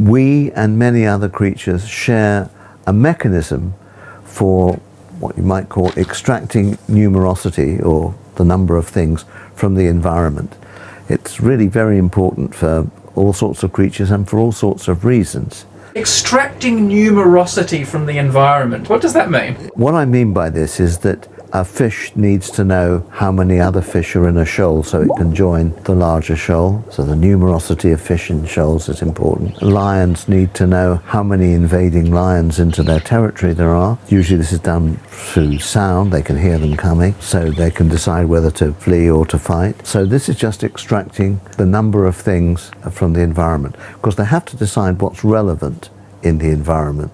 We and many other creatures share a mechanism for what you might call extracting numerosity, or the number of things, from the environment. It's really very important for all sorts of creatures and for all sorts of reasons. Extracting numerosity from the environment. What does that mean? What I mean by this is that a fish needs to know how many other fish are in a shoal so it can join the larger shoal. So the numerosity of fish in shoals is important. Lions need to know how many invading lions into their territory there are. Usually this is done through sound. They can hear them coming, so they can decide whether to flee or to fight. So this is just extracting the number of things from the environment, because they have to decide what's relevant in the environment.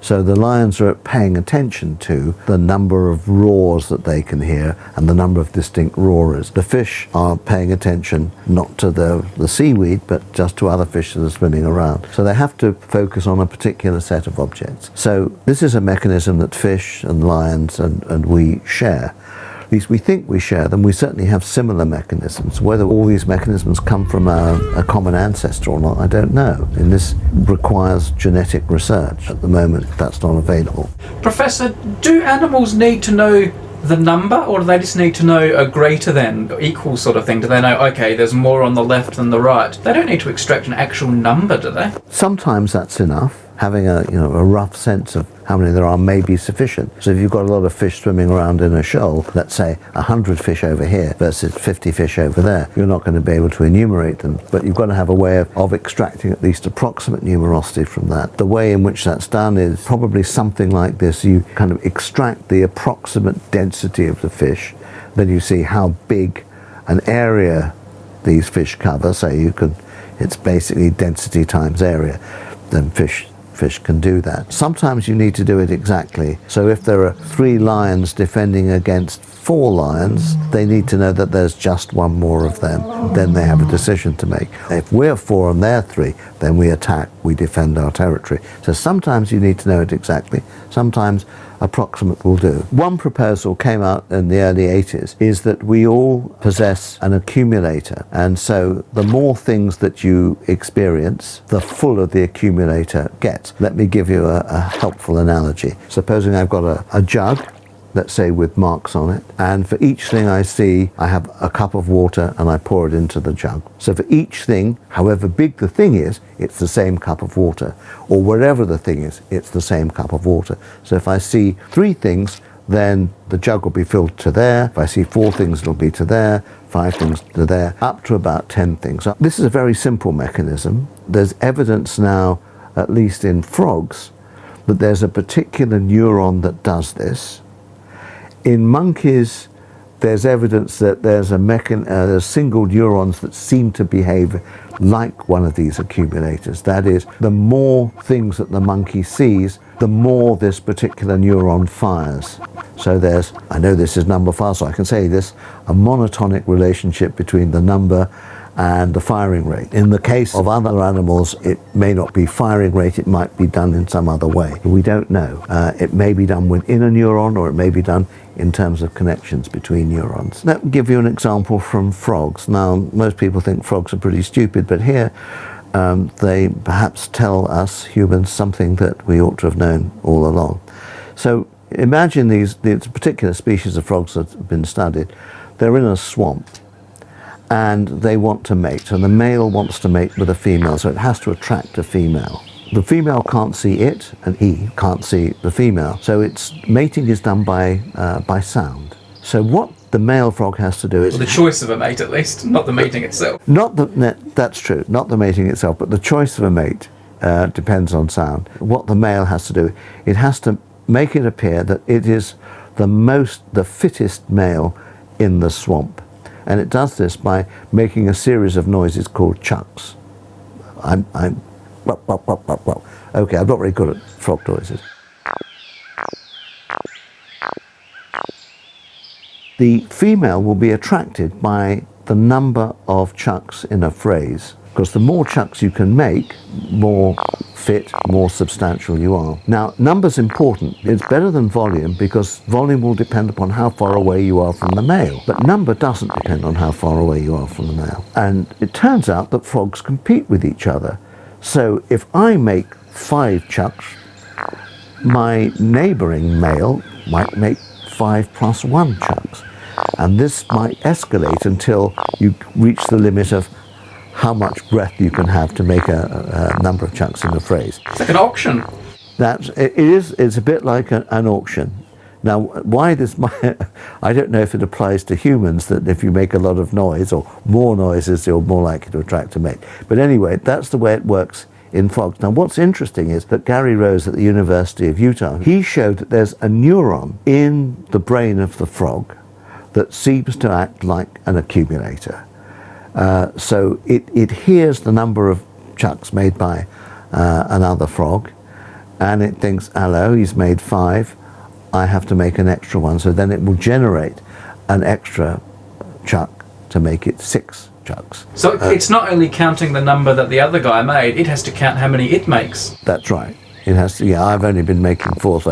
So the lions are paying attention to the number of roars that they can hear and the number of distinct roarers. The fish are paying attention not to the seaweed, but just to other fish that are swimming around. So they have to focus on a particular set of objects. So this is a mechanism that fish and lions and we share. At least we think we share them. We certainly have similar mechanisms. Whether all these mechanisms come from a common ancestor or not, I don't know. And this requires genetic research. At the moment, that's not available. Professor, do animals need to know the number, or do they just need to know a greater than, or equal sort of thing? Do they know, okay, there's more on the left than the right? They don't need to extract an actual number, do they? Sometimes that's enough. Having a rough sense of how many there are may be sufficient. So if you've got a lot of fish swimming around in a shoal, let's say 100 fish over here versus 50 fish over there, you're not going to be able to enumerate them, but you've got to have a way of extracting at least approximate numerosity from that. The way in which that's done is probably something like this. You kind of extract the approximate density of the fish, then you see how big an area these fish cover, so it's basically density times area. Then fish can do that. Sometimes you need to do it exactly. So if there are 3 lions defending against 4 lions, they need to know that there's just one more of them. Then they have a decision to make. If we're 4 and they're 3, then we attack, we defend our territory. So sometimes you need to know it exactly. Sometimes approximate will do. One proposal came out in the early 80s is that we all possess an accumulator, and so the more things that you experience, the fuller the accumulator gets. Let me give you a helpful analogy. Supposing I've got a jug, let's say with marks on it, and for each thing I see, I have a cup of water and I pour it into the jug. So for each thing, however big the thing is, it's the same cup of water, or wherever the thing is, it's the same cup of water. So if I see 3 things, then the jug will be filled to there. If I see 4 things, it'll be to there, 5 things to there, up to about 10 things. This is a very simple mechanism. There's evidence now, at least in frogs, that there's a particular neuron that does this. In monkeys, there's evidence that there's there's single neurons that seem to behave like one of these accumulators. That is, the more things that the monkey sees, the more this particular neuron fires. So there's, I know this is number 5, so I can say this, a monotonic relationship between the number and the firing rate. In the case of other animals, it may not be firing rate, it might be done in some other way. We don't know. It may be done within a neuron, or it may be done in terms of connections between neurons. Let me give you an example from frogs. Now, most people think frogs are pretty stupid, but here they perhaps tell us humans something that we ought to have known all along. So imagine these particular species of frogs that have been studied. They're in a swamp, and they want to mate, and the male wants to mate with a female, so it has to attract a female. The female can't see it, and he can't see the female, so mating is done by sound. So what the male frog has to do is... Well, the choice of a mate, at least, not the mating itself. That's true, not the mating itself, but the choice of a mate depends on sound. What the male has to do, it has to make it appear that it is the fittest male in the swamp. And it does this by making a series of noises called chucks. Okay, I'm not very good at frog noises. The female will be attracted by the number of chucks in a phrase, because the more chucks you can make, more fit, more substantial you are. Now, number's important. It's better than volume, because volume will depend upon how far away you are from the male. But number doesn't depend on how far away you are from the male. And it turns out that frogs compete with each other. So if I make 5 chucks, my neighbouring male might make 5 plus 1 chucks. And this might escalate until you reach the limit of how much breath you can have to make a number of chucks in a phrase. It's like an auction. It's a bit like an auction. Now, why this might, I don't know if it applies to humans, that if you make a lot of noise or more noises, you're more likely to attract a mate. But anyway, that's the way it works in frogs. Now, what's interesting is that Gary Rose at the University of Utah, he showed that there's a neuron in the brain of the frog that seems to act like an accumulator. So it hears the number of chucks made by another frog, and it thinks, hello, he's made 5, I have to make an extra one. So then it will generate an extra chuck to make it 6 chucks. So it's not only counting the number that the other guy made, it has to count how many it makes. That's right. It has to, yeah, I've only been making 4, so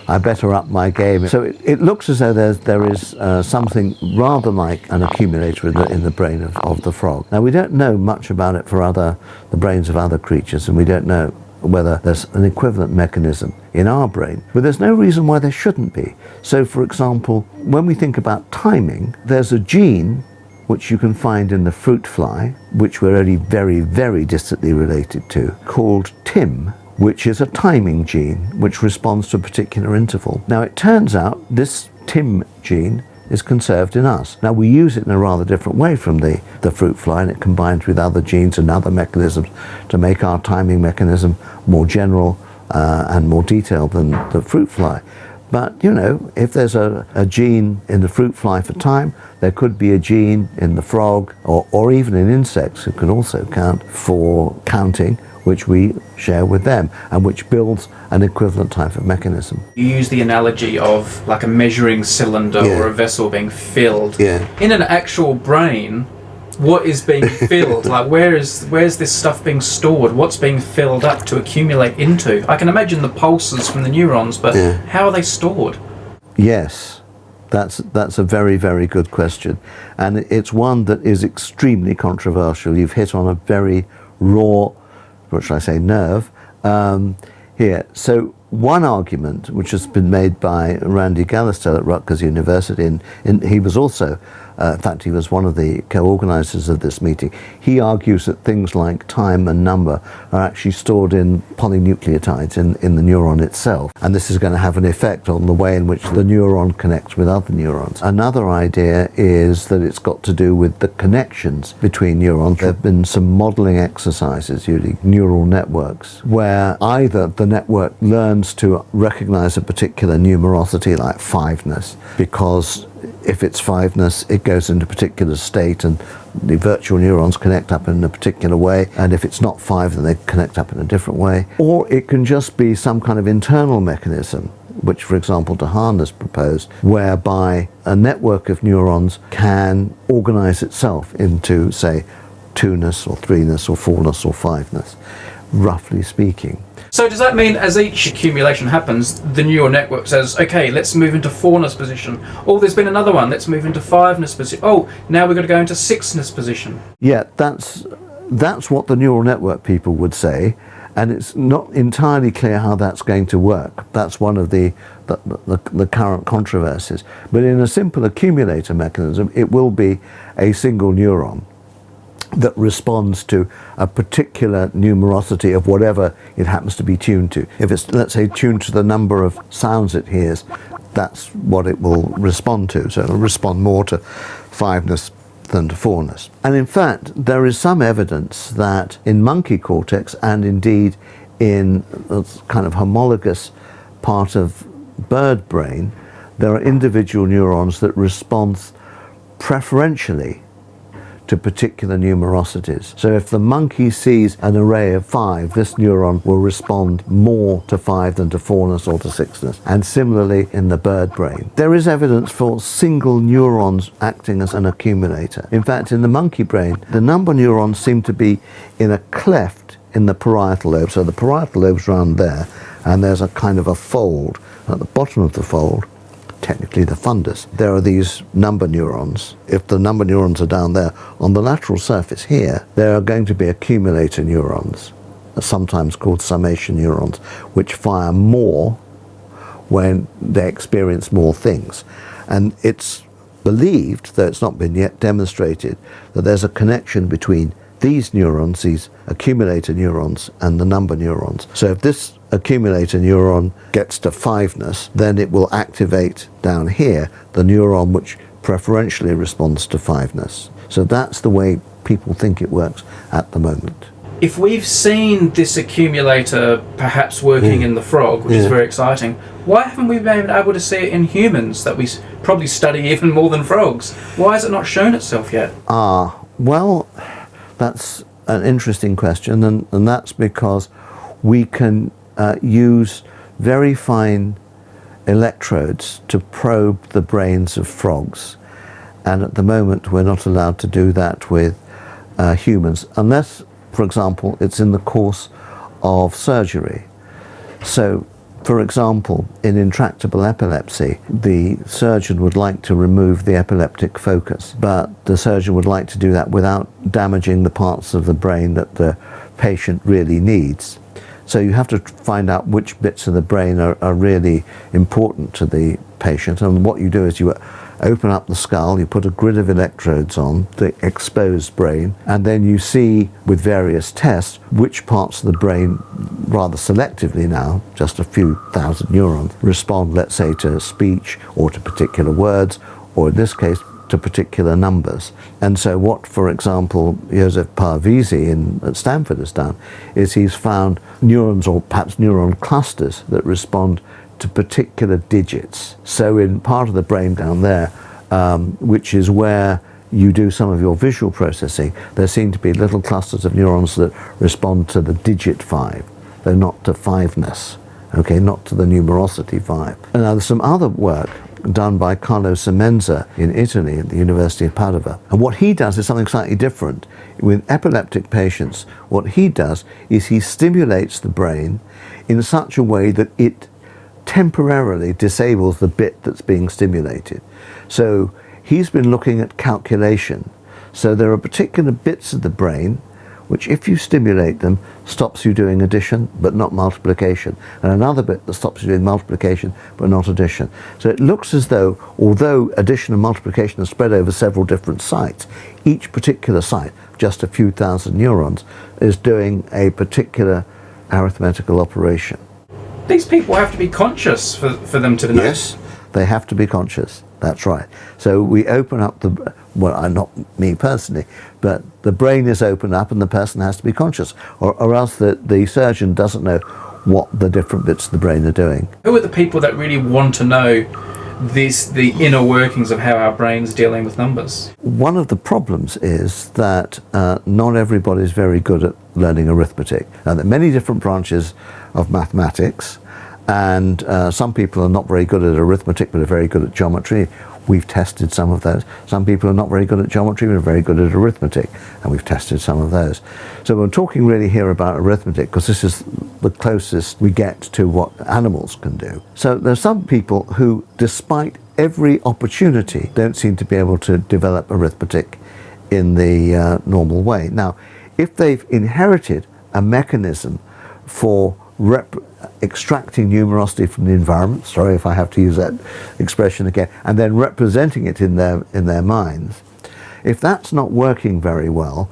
I better up my game. So it looks as though there is something rather like an accumulator in the brain of the frog. Now, we don't know much about it for the brains of other creatures, and we don't know whether there's an equivalent mechanism in our brain, but there's no reason why there shouldn't be. So, for example, when we think about timing, there's a gene which you can find in the fruit fly, which we're only very, very distantly related to, called TIM, which is a timing gene which responds to a particular interval. Now, it turns out this TIM gene is conserved in us. Now, we use it in a rather different way from the fruit fly, and it combines with other genes and other mechanisms to make our timing mechanism more general and more detailed than the fruit fly. But, you know, if there's a gene in the fruit fly for time, there could be a gene in the frog or even in insects who can also count for counting, which we share with them, and which builds an equivalent type of mechanism. You use the analogy of like a measuring cylinder or a vessel being filled. Yeah. In an actual brain, what is being filled? Like where's this stuff being stored? What's being filled up to accumulate into? I can imagine the pulses from the neurons, but how are they stored? Yes. That's a very, very good question. And it's one that is extremely controversial. You've hit on a very raw, what should I say, nerve here. So one argument which has been made by Randy Gallistel at Rutgers University, and he was also, in fact, he was one of the co-organizers of this meeting. He argues that things like time and number are actually stored in polynucleotides in the neuron itself. And this is going to have an effect on the way in which the neuron connects with other neurons. Another idea is that it's got to do with the connections between neurons. There have been some modeling exercises using neural networks where either the network learns to recognize a particular numerosity like 5ness, because if it's 5ness, it goes into a particular state and the virtual neurons connect up in a particular way, and if it's not 5, then they connect up in a different way. Or it can just be some kind of internal mechanism, which, for example, Dehaene has proposed, whereby a network of neurons can organize itself into, say, 2ness or 3ness or 4ness or 5ness, roughly speaking. So does that mean as each accumulation happens, the neural network says, okay, let's move into 4ness position. Oh, there's been another one, let's move into 5ness position. Oh, now we've got to go into 6ness position. Yeah, that's what the neural network people would say, and it's not entirely clear how that's going to work. That's one of the current controversies. But in a simple accumulator mechanism, it will be a single neuron that responds to a particular numerosity of whatever it happens to be tuned to. If it's, let's say, tuned to the number of sounds it hears, that's what it will respond to. So it'll respond more to 5ness than to 4ness. And in fact, there is some evidence that in monkey cortex, and indeed in a kind of homologous part of bird brain, there are individual neurons that respond preferentially to particular numerosities. So if the monkey sees an array of 5, this neuron will respond more to 5 than to 4ness or to 6ness. And similarly in the bird brain. There is evidence for single neurons acting as an accumulator. In fact, in the monkey brain, the number of neurons seem to be in a cleft in the parietal lobe. So the parietal lobe's around there, and there's a kind of a fold at the bottom of the fold, technically the fundus. There are these number neurons. If the number neurons are down there, on the lateral surface here, there are going to be accumulator neurons. sometimes called summation neurons, which fire more when they experience more things. And it's believed, though it's not been yet demonstrated, that there's a connection between these neurons, these accumulator neurons, and the number neurons. So if this accumulator neuron gets to fiveness, then it will activate down here the neuron which preferentially responds to fiveness. So that's the way people think it works at the moment. If we've seen this accumulator perhaps working in the frog, which is very exciting, why haven't we been able to see it in humans that we probably study even more than frogs? Why has it not shown itself yet? Well, that's an interesting question, and that's because we can use very fine electrodes to probe the brains of frogs, and at the moment we're not allowed to do that with humans unless, for example, it's in the course of surgery. So, for example, in intractable epilepsy, the surgeon would like to remove the epileptic focus, but the surgeon would like to do that without damaging the parts of the brain that the patient really needs. So you have to find out which bits of the brain are really important to the patient, and what you do is you open up the skull, you put a grid of electrodes on the exposed brain, and then you see with various tests which parts of the brain, rather selectively now, just a few thousand neurons, respond, let's say, to speech or to particular words, or in this case to particular numbers. And so what, for example, Joseph Parvizi at Stanford has done is he's found neurons, or perhaps neuron clusters, that respond to particular digits. So in part of the brain down there, which is where you do some of your visual processing, there seem to be little clusters of neurons that respond to the digit 5, though not to fiveness, okay, not to the numerosity 5. And now there's some other work done by Carlo Semenza in Italy at the University of Padova. And what he does is something slightly different. With epileptic patients, what he does is he stimulates the brain in such a way that it temporarily disables the bit that's being stimulated. So he's been looking at calculation. So there are particular bits of the brain which, if you stimulate them, stops you doing addition but not multiplication, and another bit that stops you doing multiplication but not addition. So it looks as though, although addition and multiplication are spread over several different sites, each particular site, just a few thousand neurons, is doing a particular arithmetical operation. These people have to be conscious for them to know. Yes, they have to be conscious. That's right. So we open up the, well, not me personally, but the brain is opened up and the person has to be conscious, or else the surgeon doesn't know what the different bits of the brain are doing. Who are the people that really want to know the inner workings of how our brain's dealing with numbers? One of the problems is that not everybody is very good at learning arithmetic. Now, there are many different branches of mathematics, and some people are not very good at arithmetic but are very good at geometry. We've tested some of those. Some people are not very good at geometry but are very good at arithmetic, and we've tested some of those. So we're talking really here about arithmetic because this is the closest we get to what animals can do. So there's some people who, despite every opportunity, don't seem to be able to develop arithmetic in the normal way. Now, if they've inherited a mechanism for extracting numerosity from the environment, sorry if I have to use that expression again, and then representing it in their minds, if that's not working very well,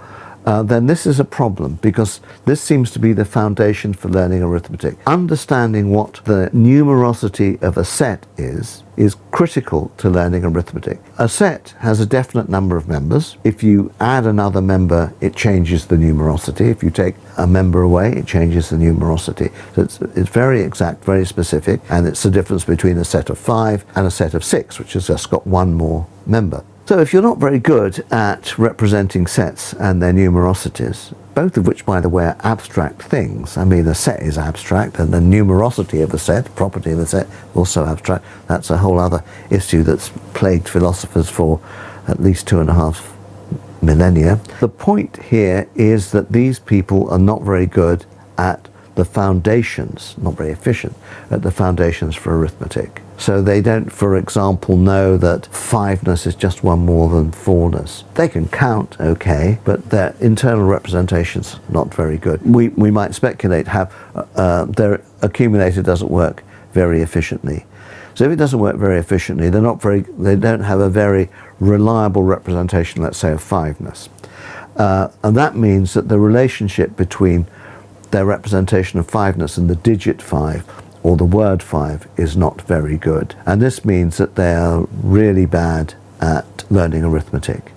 then this is a problem, because this seems to be the foundation for learning arithmetic. Understanding what the numerosity of a set is critical to learning arithmetic. A set has a definite number of members. If you add another member, it changes the numerosity. If you take a member away, it changes the numerosity. So it's very exact, very specific, and it's the difference between a set of 5 and a set of 6, which has just got one more member. So if you're not very good at representing sets and their numerosities, both of which, by the way, are abstract things. I mean, a set is abstract, and the numerosity of a set, property of a set, also abstract. That's a whole other issue that's plagued philosophers for at least 2.5 millennia. The point here is that these people are not very good at the foundations, not very efficient, at the foundations for arithmetic. So they don't, for example, know that 5ness is just one more than 4ness. They can count okay, but their internal representation's not very good. We might speculate how their accumulator doesn't work very efficiently. So if it doesn't work very efficiently, they don't have a very reliable representation, let's say, of 5ness. And that means that the relationship between their representation of 5ness and the digit 5 or the word 5 is not very good. And this means that they are really bad at learning arithmetic.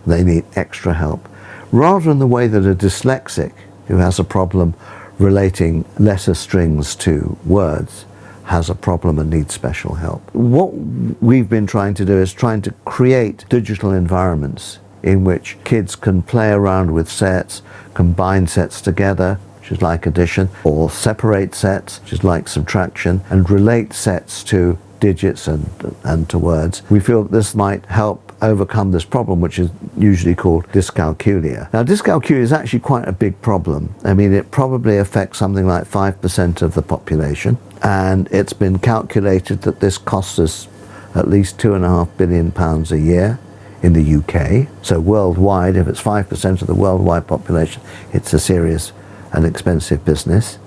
They need extra help. Rather in the way that a dyslexic who has a problem relating letter strings to words has a problem and needs special help. What we've been trying to do is trying to create digital environments in which kids can play around with sets, combine sets together, which is like addition, or separate sets, which is like subtraction, and relate sets to digits and to words. We feel that this might help overcome this problem, which is usually called dyscalculia. Now, dyscalculia is actually quite a big problem. I mean, it probably affects something like 5% of the population, and it's been calculated that this costs us at least £2.5 billion a year in the UK. So worldwide, if it's 5% of the worldwide population, it's a serious and expensive business.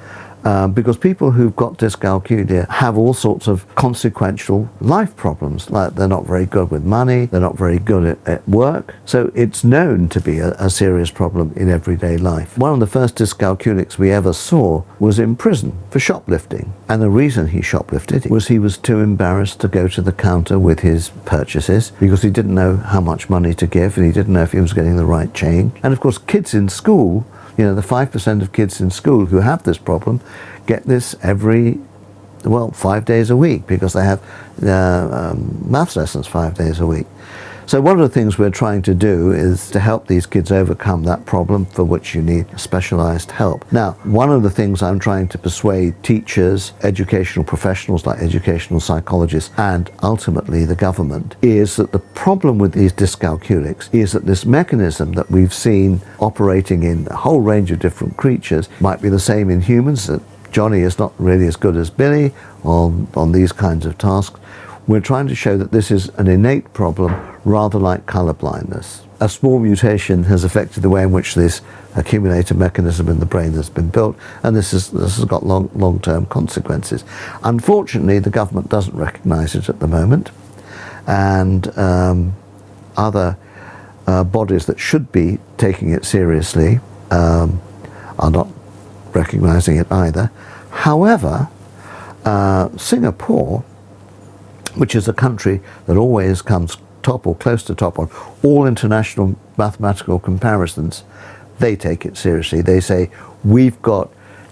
Because people who've got dyscalculia have all sorts of consequential life problems, like they're not very good with money, they're not very good at work. So it's known to be a serious problem in everyday life. One of the first dyscalculics we ever saw was in prison for shoplifting. And the reason he shoplifted was he was too embarrassed to go to the counter with his purchases because he didn't know how much money to give and he didn't know if he was getting the right change. And of course, kids in school, you know, the 5% of kids in school who have this problem get this every, 5 days a week because they have maths lessons 5 days a week. So one of the things we're trying to do is to help these kids overcome that problem, for which you need specialized help. Now, one of the things I'm trying to persuade teachers, educational professionals like educational psychologists, and ultimately the government, is that the problem with these dyscalculics is that this mechanism that we've seen operating in a whole range of different creatures might be the same in humans, that Johnny is not really as good as Billy on these kinds of tasks. We're trying to show that this is an innate problem, rather like color blindness. A small mutation has affected the way in which this accumulator mechanism in the brain has been built, and this has got long-term consequences. Unfortunately, the government doesn't recognize it at the moment, and other bodies that should be taking it seriously are not recognizing it either. However, Singapore, which is a country that always comes top or close to top on all international mathematical comparisons, they take it seriously. They say, we've got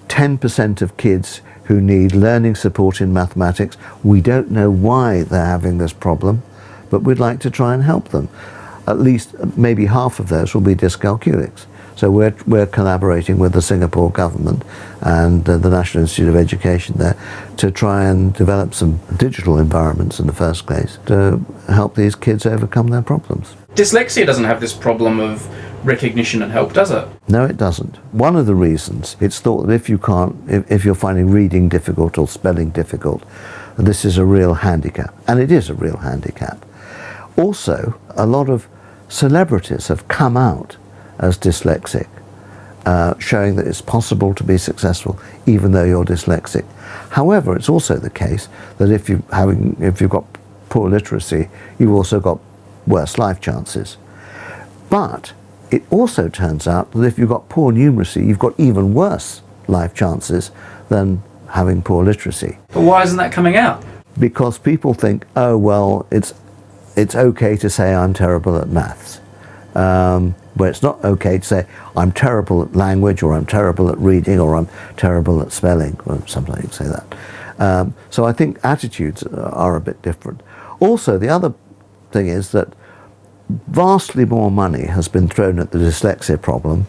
10% of kids who need learning support in mathematics. We don't know why they're having this problem, but we'd like to try and help them. At least maybe half of those will be dyscalculics. So we're collaborating with the Singapore government and the National Institute of Education there to try and develop some digital environments in the first place to help these kids overcome their problems. Dyslexia doesn't have this problem of recognition and help, does it? No, it doesn't. One of the reasons, it's thought that if you're finding reading difficult or spelling difficult, this is a real handicap. And it is a real handicap. Also, a lot of celebrities have come out as dyslexic, showing that it's possible to be successful even though you're dyslexic. However, it's also the case that if you've got poor literacy, you've also got worse life chances. But it also turns out that if you've got poor numeracy, you've got even worse life chances than having poor literacy. But why isn't that coming out? Because people think, oh well, it's okay to say I'm terrible at maths. Where it's not okay to say I'm terrible at language, or I'm terrible at reading, or I'm terrible at spelling. Well, sometimes you say that. So I think attitudes are a bit different. Also, the other thing is that vastly more money has been thrown at the dyslexia problem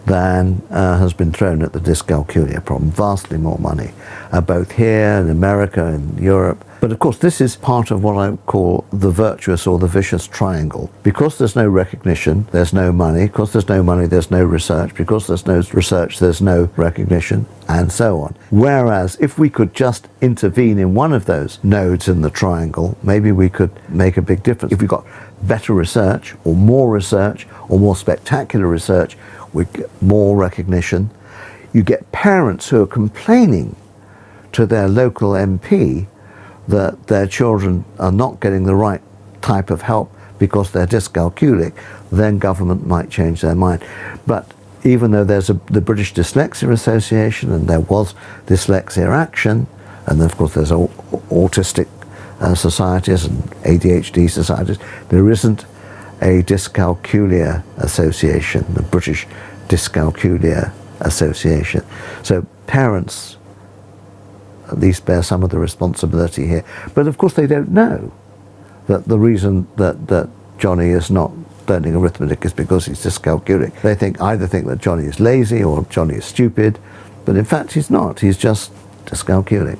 than has been thrown at the dyscalculia problem. Vastly more money, both here in America and Europe. But of course, this is part of what I call the virtuous or the vicious triangle. Because there's no recognition, there's no money. Because there's no money, there's no research. Because there's no research, there's no recognition, and so on. Whereas if we could just intervene in one of those nodes in the triangle, maybe we could make a big difference. If we got better research or more spectacular research, we get more recognition. You get parents who are complaining to their local MP that their children are not getting the right type of help because they're dyscalculic, then government might change their mind. But even though there's the British Dyslexia Association and there was Dyslexia Action, and then of course there's autistic societies and ADHD societies, there isn't a Dyscalculia Association, the British Dyscalculia Association. So parents at least bear some of the responsibility here. But of course they don't know that the reason that Johnny is not learning arithmetic is because he's dyscalculic. They either think that Johnny is lazy or Johnny is stupid, but in fact he's not. He's just dyscalculic.